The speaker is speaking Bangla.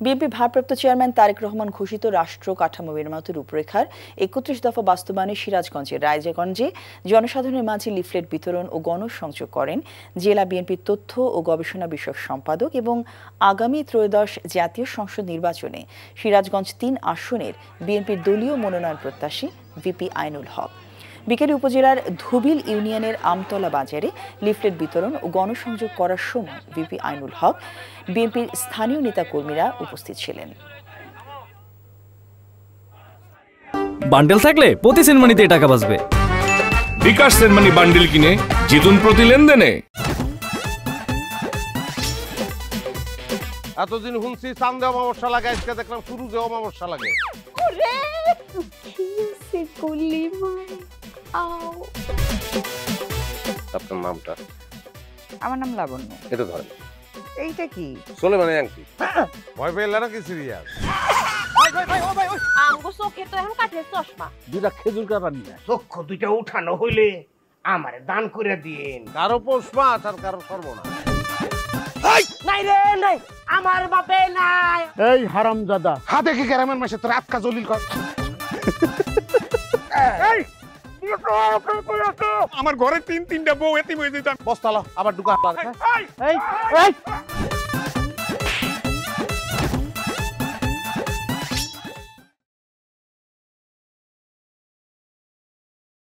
বিএনপি ভারপ্রাপ্ত চেয়ারম্যান তারেক রহমান ঘোষিত রাষ্ট্র কাঠামো মেরামতের রূপরেখার ৩১ দফা বাস্তবায়নে সিরাজগঞ্জের রায়জাগঞ্জে জনসাধারণের মাঝে লিফলেট বিতরণ ও গণসংযোগ করেন জেলা বিএনপির তথ্য ও গবেষণা বিষয়ক সম্পাদক এবং আগামী ত্রয়োদশ জাতীয় সংসদ নির্বাচনে সিরাজগঞ্জ ৩ আসনের বিএনপির দলীয় মনোনয়ন প্রত্যাশী ভিপি আইনুল হক। বিকেলে উপজেলার ধুবিল ইউনিয়নের আমতলা বাজারে লিফলেট বিতরণ ও গণসংযোগ করার সময় ভিপি আইনুল হক বিএনপির স্থানীয় নেতাকর্মীরা উপস্থিত ছিলেন। বান্ডেল থাকলে প্রতি সেনমানিতে টাকা বাঁচবে। বিকাশ সেনমানি বান্ডেল কিনে জিতুন প্রতি লেনদেনে। এতদিন শুনছি চাঁদে অমাবস্যা লাগে, আজকে দেখলাম সূর্যে অমাবস্যা লাগে। আপনার নামটা? আমার নাম লাবণ্য। এটা ধরেন। এইটা কি? চলে মানে আংটি। ভয় পেলে নাকি সিরিয়াস? আমগো চোখে তো এখন কাঠের চশমা। দুইটা খেজুর কাটা নিয়ে চক্ষু দুইটা উঠানো হইলে আমারে দান করে দিন। কারো পৌষ মাস আর কারো সর্বনাশ। নাই রে নাই, আমার বাপে নাই। এই হারামজাদা, হাতে কি গ্রামের মাসে তোর আটকা জলিল কর। এই আমার ঘরে তিনটা বউ এতিম হয়ে যেতাম। বস্তালো আবার ঢুকা। এই এই